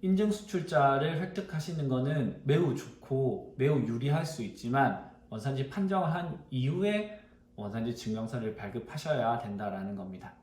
인증 수출자를 획득하시는 것은 매우 좋고 매우 유리할 수 있지만 원산지 판정을 한 이후에 원산지 증명서를 발급하셔야 된다는 겁니다.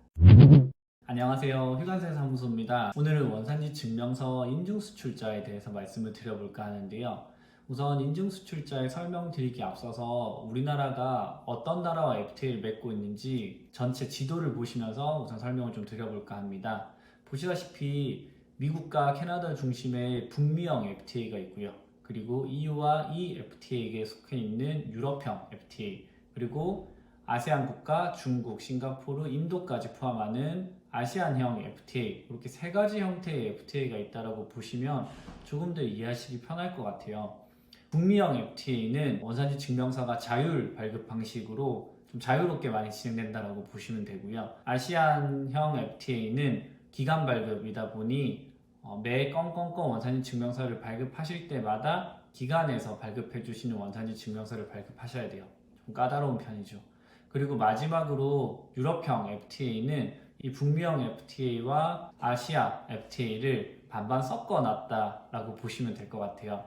안녕하세요. 휴관세 사무소입니다. 오늘은 원산지 증명서 인증 수출자에 대해서 말씀을 드려볼까 하는데요. 우선 인증 수출자에 설명드리기 앞서서 우리나라가 어떤 나라와 FTA를 맺고 있는지 전체 지도를 보시면서 우선 설명을 좀 드려볼까 합니다. 보시다시피 미국과 캐나다 중심의 북미형 FTA가 있고요. 그리고 EU와 이 FTA에 속해 있는 유럽형 FTA, 그리고 아세안 국가, 중국, 싱가포르, 인도까지 포함하는 아시안형 FTA, 이렇게 세 가지 형태의 FTA가 있다고 보시면 조금 더 이해하시기 편할 것 같아요. 북미형 FTA는 원산지 증명서가 자율 발급 방식으로 좀 자유롭게 많이 진행된다고 보시면 되고요. 아시안형 FTA는 기간 발급이다 보니 매 건건건 원산지 증명서를 발급하실 때마다 기관에서 발급해 주시는 원산지 증명서를 발급하셔야 돼요. 좀 까다로운 편이죠. 그리고 마지막으로 유럽형 FTA는 이 북미형 FTA와 아시아 FTA를 반반 섞어놨다라고 보시면 될 것 같아요.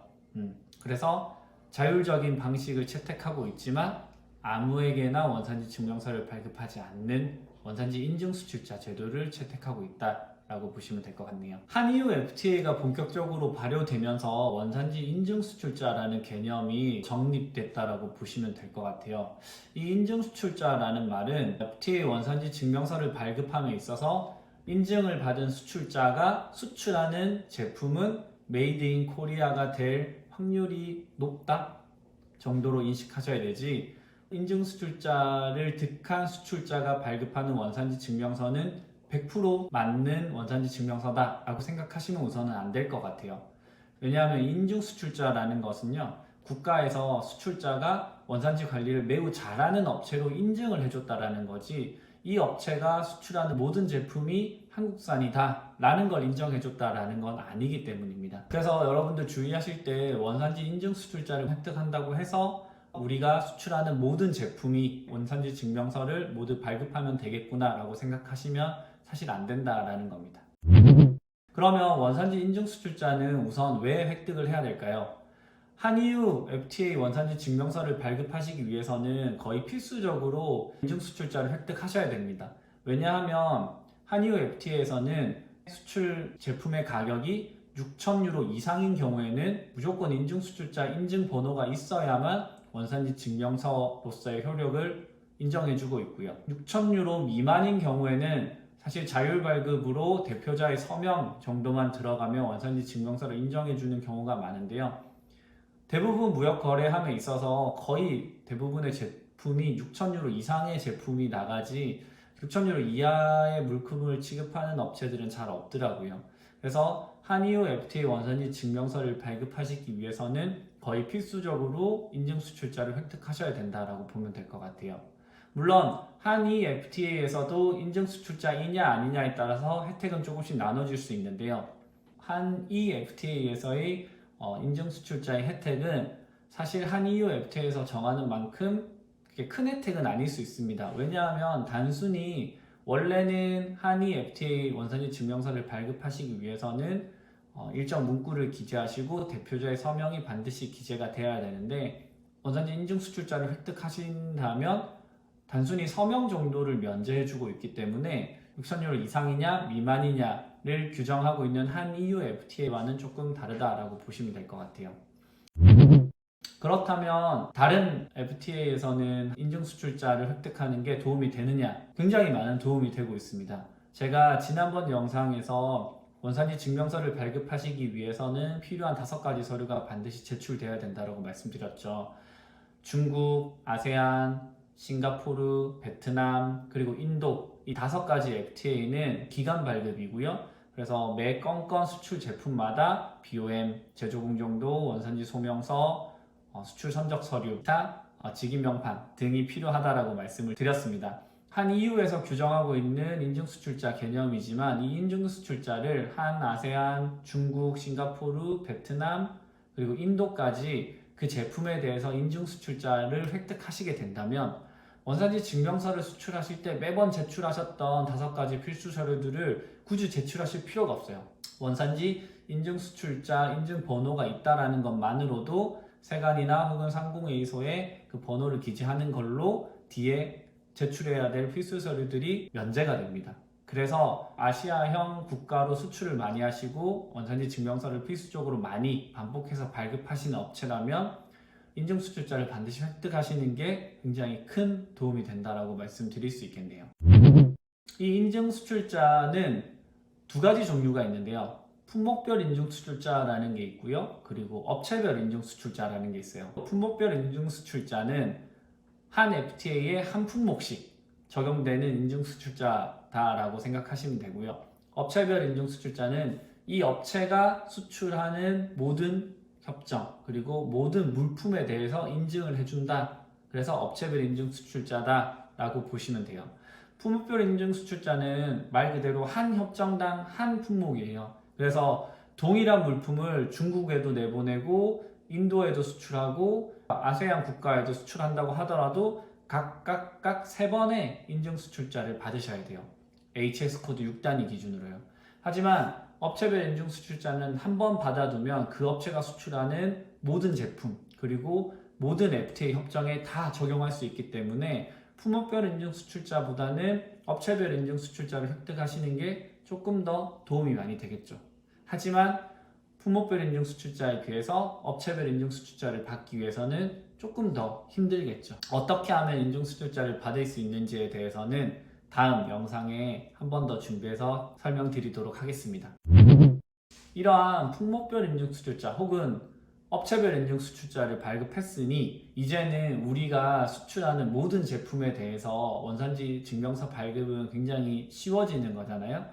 그래서 자율적인 방식을 채택하고 있지만 아무에게나 원산지 증명서를 발급하지 않는 원산지 인증 수출자 제도를 채택하고 있다라고 보시면 될 것 같네요. 한EU FTA가 본격적으로 발효되면서 원산지 인증 수출자라는 개념이 정립됐다라고 보시면 될 것 같아요. 이 인증 수출자라는 말은 FTA 원산지 증명서를 발급함에 있어서 인증을 받은 수출자가 수출하는 제품은 메이드 인 코리아가 될 확률이 높다 정도로 인식하셔야 되지, 인증 수출자를 득한 수출자가 발급하는 원산지 증명서는 100% 맞는 원산지 증명서다 라고 생각하시면 우선은 안 될 것 같아요. 왜냐하면 인증 수출자라는 것은요, 국가에서 수출자가 원산지 관리를 매우 잘하는 업체로 인증을 해줬다라는 거지, 이 업체가 수출하는 모든 제품이 한국산이다 라는 걸 인정해줬다라는 건 아니기 때문입니다. 그래서 여러분들 주의하실 때 원산지 인증 수출자를 획득한다고 해서 우리가 수출하는 모든 제품이 원산지 증명서를 모두 발급하면 되겠구나 라고 생각하시면 사실 안 된다라는 겁니다. 그러면 원산지 인증 수출자는 우선 왜 획득을 해야 될까요? 한EU FTA 원산지 증명서를 발급하시기 위해서는 거의 필수적으로 인증 수출자를 획득하셔야 됩니다. 왜냐하면 한EU FTA에서는 수출 제품의 가격이 6,000유로 이상인 경우에는 무조건 인증 수출자 인증 번호가 있어야만 원산지 증명서로서의 효력을 인정해주고 있고요. 6,000유로 미만인 경우에는 사실 자율 발급으로 대표자의 서명 정도만 들어가면 원산지 증명서를 인정해주는 경우가 많은데요. 대부분 무역 거래함에 있어서 거의 대부분의 제품이 6,000유로 이상의 제품이 나가지 6,000유로 이하의 물품을 취급하는 업체들은 잘 없더라고요. 그래서 한EU FTA 원산지 증명서를 발급하시기 위해서는 거의 필수적으로 인증 수출자를 획득하셔야 된다라고 보면 될 것 같아요. 물론 한E FTA에서도 인증 수출자이냐 아니냐에 따라서 혜택은 조금씩 나눠질 수 있는데요. 한E FTA에서의 인증 수출자의 혜택은 사실 한EU FTA에서 정하는 만큼 그렇게 큰 혜택은 아닐 수 있습니다. 왜냐하면 단순히 원래는 한E FTA 원산지 증명서를 발급하시기 위해서는 일정 문구를 기재하시고 대표자의 서명이 반드시 기재가 되어야 되는데, 원산지 인증 수출자를 획득하신다면 단순히 서명 정도를 면제해주고 있기 때문에 6,000유로 이상이냐 미만이냐를 규정하고 있는 한EU FTA와는 조금 다르다라고 보시면 될 것 같아요. 그렇다면 다른 FTA에서는 인증 수출자를 획득하는 게 도움이 되느냐? 굉장히 많은 도움이 되고 있습니다. 제가 지난번 영상에서 원산지 증명서를 발급하시기 위해서는 필요한 5가지 서류가 반드시 제출되어야 된다고 말씀드렸죠. 중국, 아세안, 싱가포르, 베트남, 그리고 인도, 이 5가지 FTA는 기간 발급이고요. 그래서 매 건건 수출 제품마다 BOM, 제조공정도, 원산지 소명서, 수출 선적 서류, 직인명판 등이 필요하다라고 말씀을 드렸습니다. 한EU에서 규정하고 있는 인증수출자 개념이지만 이 인증수출자를 한 아세안, 중국, 싱가포르, 베트남, 그리고 인도까지 그 제품에 대해서 인증수출자를 획득하시게 된다면 원산지 증명서를 수출하실 때 매번 제출하셨던 5가지 필수 서류들을 굳이 제출하실 필요가 없어요. 원산지 인증수출자, 인증번호가 있다라는 것만으로도 세관이나 혹은 상공회의소에 그 번호를 기재하는 걸로 뒤에 제출해야 될 필수 서류들이 면제가 됩니다. 그래서 아시아형 국가로 수출을 많이 하시고 원산지 증명서를 필수적으로 많이 반복해서 발급하시는 업체라면 인증수출자를 반드시 획득하시는 게 굉장히 큰 도움이 된다라고 말씀드릴 수 있겠네요. 이 인증수출자는 두 가지 종류가 있는데요. 품목별 인증수출자라는 게 있고요. 그리고 업체별 인증수출자라는 게 있어요. 품목별 인증수출자는 한 FTA에 한 품목씩 적용되는 인증수출자다라고 생각하시면 되고요. 업체별 인증수출자는 이 업체가 수출하는 모든 협정 그리고 모든 물품에 대해서 인증을 해준다. 그래서 업체별 인증수출자다라고 보시면 돼요. 품목별 인증수출자는 말 그대로 한 협정당 한 품목이에요. 그래서 동일한 물품을 중국에도 내보내고 인도에도 수출하고 아세안 국가에도 수출한다고 하더라도 각각 3번의 인증수출자를 받으셔야 돼요. HS 코드 6단위 기준으로요. 하지만 업체별 인증수출자는 한 번 받아두면 그 업체가 수출하는 모든 제품 그리고 모든 FTA 협정에 다 적용할 수 있기 때문에 품목별 인증수출자보다는 업체별 인증수출자를 획득하시는 게 조금 더 도움이 많이 되겠죠. 하지만 품목별 인증수출자에 비해서 업체별 인증수출자를 받기 위해서는 조금 더 힘들겠죠. 어떻게 하면 인증수출자를 받을 수 있는지에 대해서는 다음 영상에 한 번 더 준비해서 설명드리도록 하겠습니다. 이러한 품목별 인증수출자 혹은 업체별 인증수출자를 발급했으니 이제는 우리가 수출하는 모든 제품에 대해서 원산지 증명서 발급은 굉장히 쉬워지는 거잖아요.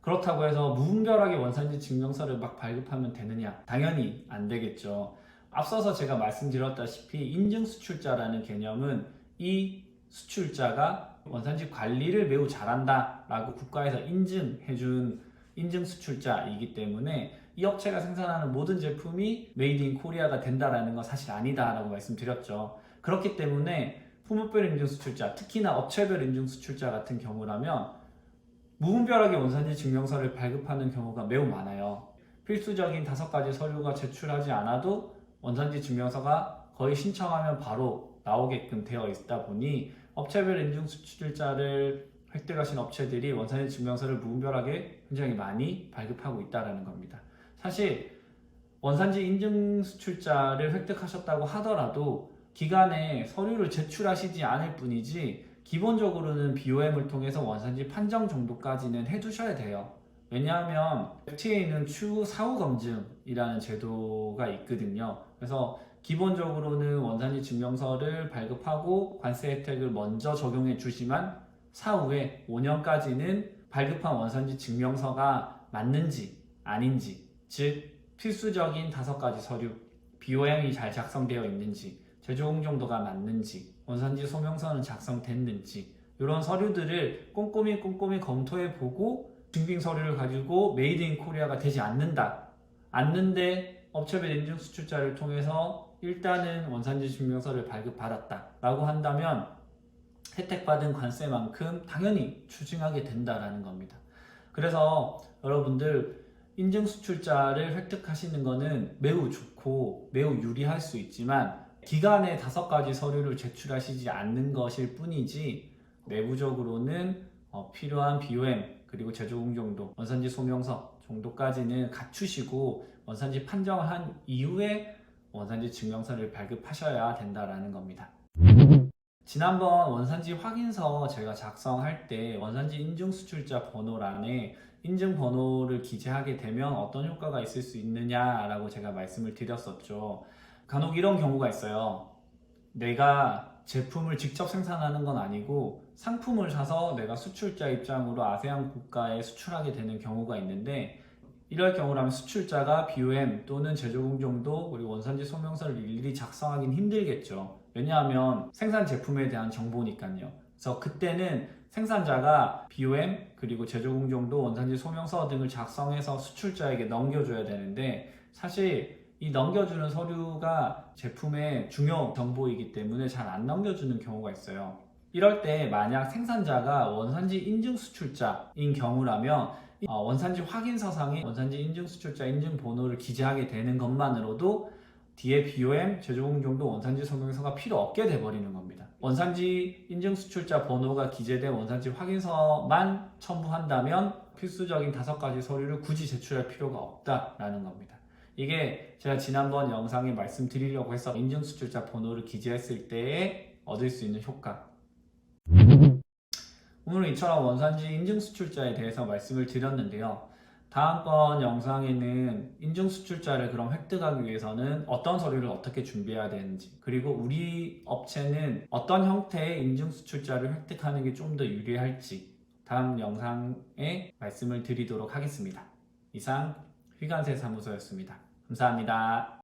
그렇다고 해서 무분별하게 원산지 증명서를 막 발급하면 되느냐? 당연히 안 되겠죠. 앞서서 제가 말씀드렸다시피 인증수출자라는 개념은 이 수출자가 원산지 관리를 매우 잘한다 라고 국가에서 인증해준 인증수출자이기 때문에 이 업체가 생산하는 모든 제품이 메이드 인 코리아가 된다라는 건 사실 아니다 라고 말씀드렸죠. 그렇기 때문에 품목별 인증수출자, 특히나 업체별 인증수출자 같은 경우라면 무분별하게 원산지 증명서를 발급하는 경우가 매우 많아요. 필수적인 5가지 서류가 제출하지 않아도 원산지 증명서가 거의 신청하면 바로 나오게끔 되어 있다 보니 업체별 인증수출자를 획득하신 업체들이 원산지 증명서를 무분별하게 굉장히 많이 발급하고 있다는 겁니다. 사실 원산지 인증수출자를 획득하셨다고 하더라도 기간에 서류를 제출하시지 않을 뿐이지 기본적으로는 BOM을 통해서 원산지 판정 정도까지는 해두셔야 돼요. 왜냐하면 FTA는 추후 사후 검증이라는 제도가 있거든요. 그래서 기본적으로는 원산지 증명서를 발급하고 관세 혜택을 먼저 적용해 주지만 사후에 5년까지는 발급한 원산지 증명서가 맞는지 아닌지, 즉 필수적인 5가지 서류, BOM이 잘 작성되어 있는지, 제조 공정도가 맞는지, 원산지 소명서는 작성됐는지 이런 서류들을 꼼꼼히 검토해보고 증빙 서류를 가지고 메이드 인 코리아가 되지 않는데 업체별 인증수출자를 통해서 일단은 원산지 증명서를 발급받았다 라고 한다면 혜택받은 관세만큼 당연히 추징하게 된다라는 겁니다. 그래서 여러분들 인증수출자를 획득하시는 것은 매우 좋고 매우 유리할 수 있지만 기간에 5가지 서류를 제출하시지 않는 것일 뿐이지 내부적으로는 필요한 BOM 그리고 제조공정도, 원산지 소명서 정도까지는 갖추시고 원산지 판정을 한 이후에 원산지 증명서를 발급하셔야 된다라는 겁니다. 지난번 원산지 확인서 제가 작성할 때 원산지 인증수출자 번호란에 인증번호를 기재하게 되면 어떤 효과가 있을 수 있느냐라고 제가 말씀을 드렸었죠. 간혹 이런 경우가 있어요. 내가 제품을 직접 생산하는 건 아니고 상품을 사서 내가 수출자 입장으로 아세안 국가에 수출하게 되는 경우가 있는데 이럴 경우라면 수출자가 BOM 또는 제조공정도 그리고 원산지 소명서를 일일이 작성하기는 힘들겠죠. 왜냐하면 생산 제품에 대한 정보니까요. 그래서 그때는 생산자가 BOM 그리고 제조공정도 원산지 소명서 등을 작성해서 수출자에게 넘겨줘야 되는데 사실 이 넘겨주는 서류가 제품의 중요 정보이기 때문에 잘 안 넘겨주는 경우가 있어요. 이럴 때 만약 생산자가 원산지 인증 수출자인 경우라면 원산지 확인서상에 원산지 인증수출자 인증번호를 기재하게 되는 것만으로도 뒤에 BOM, 제조공정도 원산지 설명서가 필요 없게 돼버리는 겁니다. 원산지 인증수출자 번호가 기재된 원산지 확인서만 첨부한다면 필수적인 5가지 서류를 굳이 제출할 필요가 없다라는 겁니다. 이게 제가 지난번 영상에 말씀드리려고 해서 인증수출자 번호를 기재했을 때에 얻을 수 있는 효과. 오늘은 이처럼 원산지 인증수출자에 대해서 말씀을 드렸는데요. 다음번 영상에는 인증수출자를 그럼 획득하기 위해서는 어떤 서류를 어떻게 준비해야 되는지, 그리고 우리 업체는 어떤 형태의 인증수출자를 획득하는 게 좀 더 유리할지 다음 영상에 말씀을 드리도록 하겠습니다. 이상 휘간세 사무소였습니다. 감사합니다.